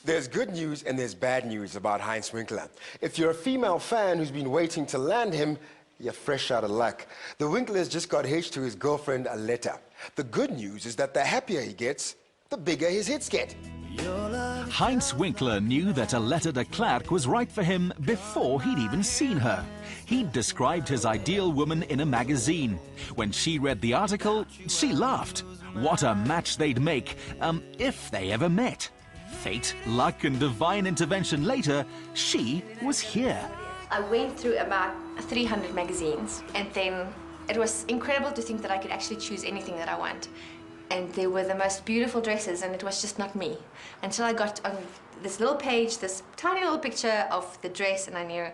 There's good news and there's bad news about Heinz Winkler. If you're a female fan who's been waiting to land him, you're fresh out of luck. The Winkler's just got hitched to his girlfriend, Aletta. The good news is that the happier he gets, the bigger his hits get. Heinz Winkler knew that Aletta de Klerk was right for him before he'd even seen her. He'd described his ideal woman in a magazine. When she read the article, she laughed. What a match they'd make, if they ever met. Fate, luck and divine intervention later, she was here. I went through about 300 magazines, and then it was incredible to think that I could actually choose anything that I want. And they were the most beautiful dresses, and it was just not me. Until I got on this little page, this tiny little picture of the dress, and I knew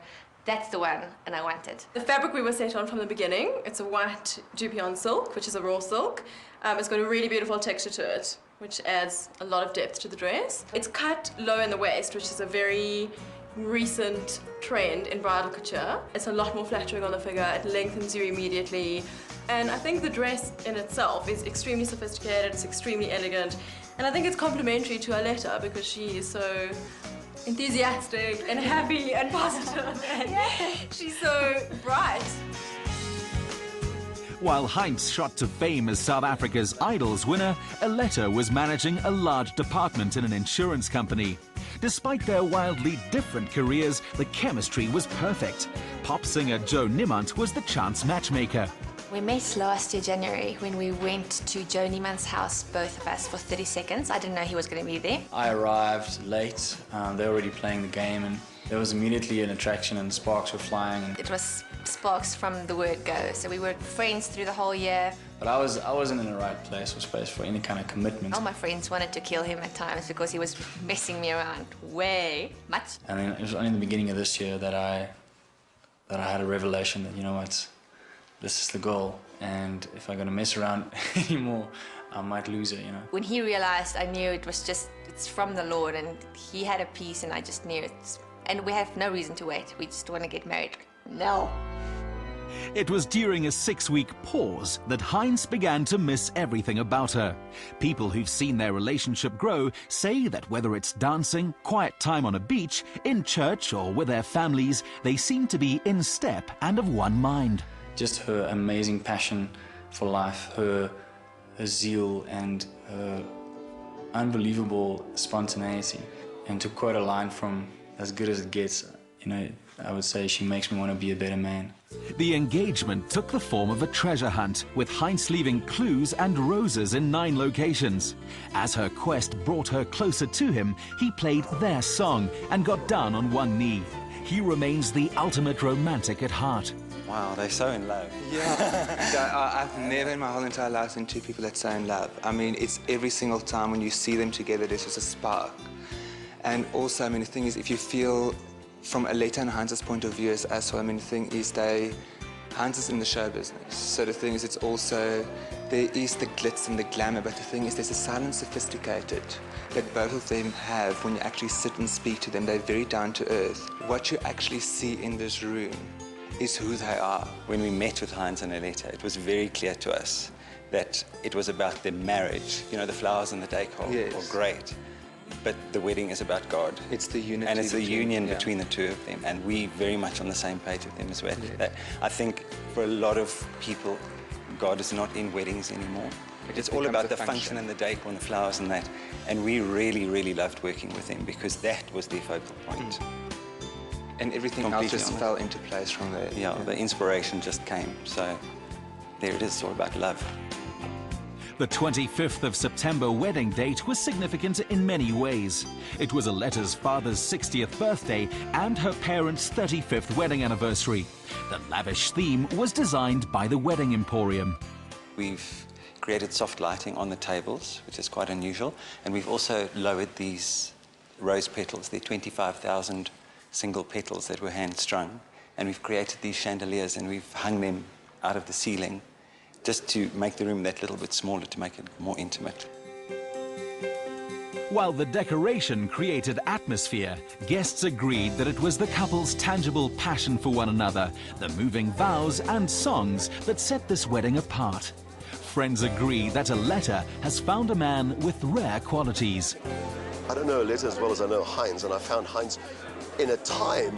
that's the one, and I want it. The fabric we were set on from the beginning, it's a white Dupion silk, which is a raw silk. It's got a really beautiful texture to it, which adds a lot of depth to the dress. It's cut low in the waist, which is a very recent trend in bridal couture. It's a lot more flattering on the figure, it lengthens you immediately. And I think the dress in itself is extremely sophisticated, it's extremely elegant. And I think it's complementary to Aletta because she is so enthusiastic and happy and positive, and she's so bright. While Heinz shot to fame as South Africa's Idols winner, Aletta was managing a large department in an insurance company. Despite their wildly different careers, the chemistry was perfect. Pop singer Joe Niemand was the chance matchmaker. We met last year, January, when we went to Joe Niemand's house, both of us, for 30 seconds. I didn't know he was going to be there. I arrived late. They were already playing the game, and there was immediately an attraction, and sparks were flying. It was sparks from the word go. So we were friends through the whole year. But I wasn't in the right place or space for any kind of commitment. All my friends wanted to kill him at times because he was messing me around way much. And then it was only in the beginning of this year that I had a revelation that, you know what, this is the goal, and if I'm gonna mess around anymore, I might lose it, you know. When he realized, I knew it was just, it's from the Lord, and he had a peace, and I just knew it. And we have no reason to wait. We just want to get married now. It was during a 6-week pause that Heinz began to miss everything about her. People who've seen their relationship grow say that whether it's dancing, quiet time on a beach, in church or with their families, they seem to be in step and of one mind. Just her amazing passion for life, her zeal and her unbelievable spontaneity. And to quote a line from As Good as It Gets, you know, I would say she makes me want to be a better man. The engagement took the form of a treasure hunt, with Heinz leaving clues and roses in 9 locations. As her quest brought her closer to him, he played their song and got down on one knee. He remains the ultimate romantic at heart. Wow, they're so in love. Yeah, I've never in my whole entire life seen 2 people that so in love. I mean, it's every single time when you see them together, there's just a spark. And also, I mean, the thing is, if you feel from Aletta and Heinz's point of view as well, I mean, the thing is Heinz is in the show business. So the thing is, it's also, there is the glitz and the glamour, but the thing is, there's a silent sophisticated that both of them have when you actually sit and speak to them. They're very down to earth. What you actually see in this room is who they are. When we met with Heinz and Aletta, it was very clear to us that it was about their marriage. You know, the flowers and the decor are great, but the wedding is about God. It's the unity. And it's the union between the 2 of them, and we very much on the same page with them as well. That I think for a lot of people, God is not in weddings anymore. It's all about the function and the decor and the flowers and that. And we really, really loved working with them because that was their focal point. And everything else just fell into place from there. Yeah, the inspiration just came. So there it is, it's all about love. The 25th of September wedding date was significant in many ways. It was Aletta's father's 60th birthday and her parents' 35th wedding anniversary. The lavish theme was designed by the Wedding Emporium. We've created soft lighting on the tables, which is quite unusual, and we've also lowered these rose petals. They're 25,000 single petals that were hand-strung, and we've created these chandeliers and we've hung them out of the ceiling just to make the room that little bit smaller, to make it more intimate. While the decoration created atmosphere, guests agreed that it was the couple's tangible passion for one another, the moving vows and songs that set this wedding apart. Friends agree that Aletta has found a man with rare qualities. I don't know Aletta as well as I know Heinz, and I found Heinz in a time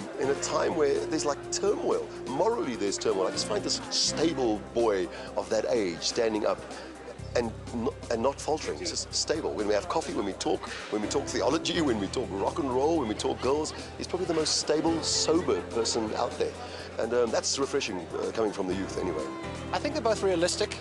where there's like turmoil. Morally, there's turmoil. I just find this stable boy of that age standing up and not faltering. He's just stable. When we have coffee, when we talk theology, when we talk rock and roll, when we talk girls, he's probably the most stable, sober person out there. And that's refreshing coming from the youth anyway. I think they're both realistic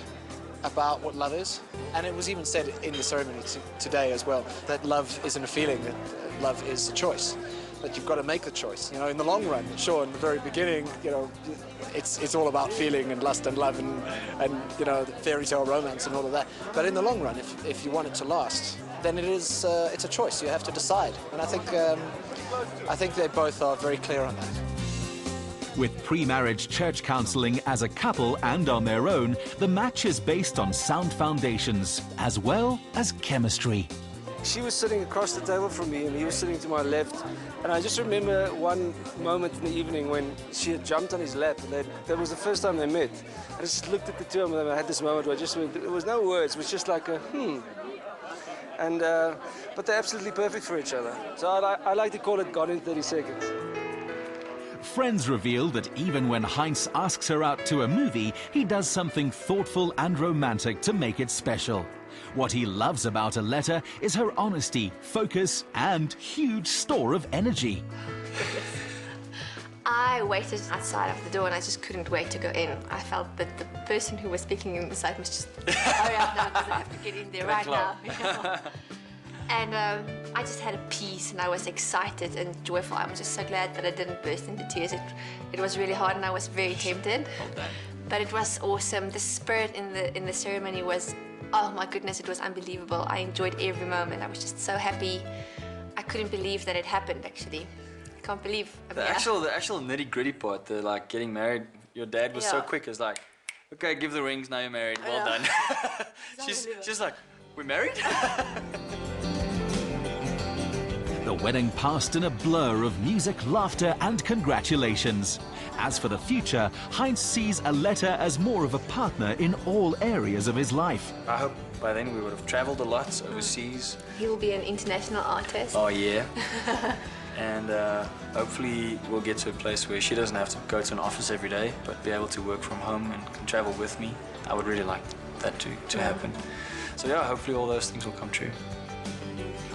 about what love is. And it was even said in the ceremony today as well, that love isn't a feeling, that love is a choice. That you've got to make the choice. You know, in the long run, sure, in the very beginning, you know, it's all about feeling and lust and love and you know, the fairy tale romance and all of that. But in the long run, if you want it to last, then it's a choice. You have to decide. And I think they both are very clear on that. With pre-marriage church counselling as a couple and on their own, the match is based on sound foundations as well as chemistry. She was sitting across the table from me and he was sitting to my left. And I just remember one moment in the evening when she had jumped on his lap. And that was the first time they met. I just looked at the two of them and I had this moment where I just went, there was no words, it was just like a And, but they're absolutely perfect for each other. So I like to call it Gone in 30 Seconds. Friends reveal that even when Heinz asks her out to a movie, he does something thoughtful and romantic to make it special. What he loves about Aletta is her honesty, focus, and huge store of energy. I waited outside of the door and I just couldn't wait to go in. I felt that the person who was speaking inside must just hurry up now because I have to get in there right now. You know? And I just had a peace and I was excited and joyful. I was just so glad that I didn't burst into tears. It was really hard and I was very tempted. But it was awesome. The spirit in the ceremony was, oh my goodness, it was unbelievable. I enjoyed every moment. I was just so happy. I couldn't believe that it happened, actually. I can't believe. The actual nitty-gritty part, the like getting married, your dad was so quick. It's like, okay, give the rings, now you're married, well done. she's like, we're married? The wedding passed in a blur of music, laughter, and congratulations. As for the future, Heinz sees Aletta as more of a partner in all areas of his life. I hope by then we would have traveled a lot overseas. He will be an international artist. Oh yeah. And hopefully we'll get to a place where she doesn't have to go to an office every day, but be able to work from home and can travel with me. I would really like that to happen. So yeah, hopefully all those things will come true.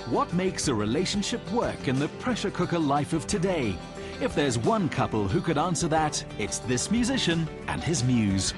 What makes a relationship work in the pressure cooker life of today? If there's one couple who could answer that, it's this musician and his muse.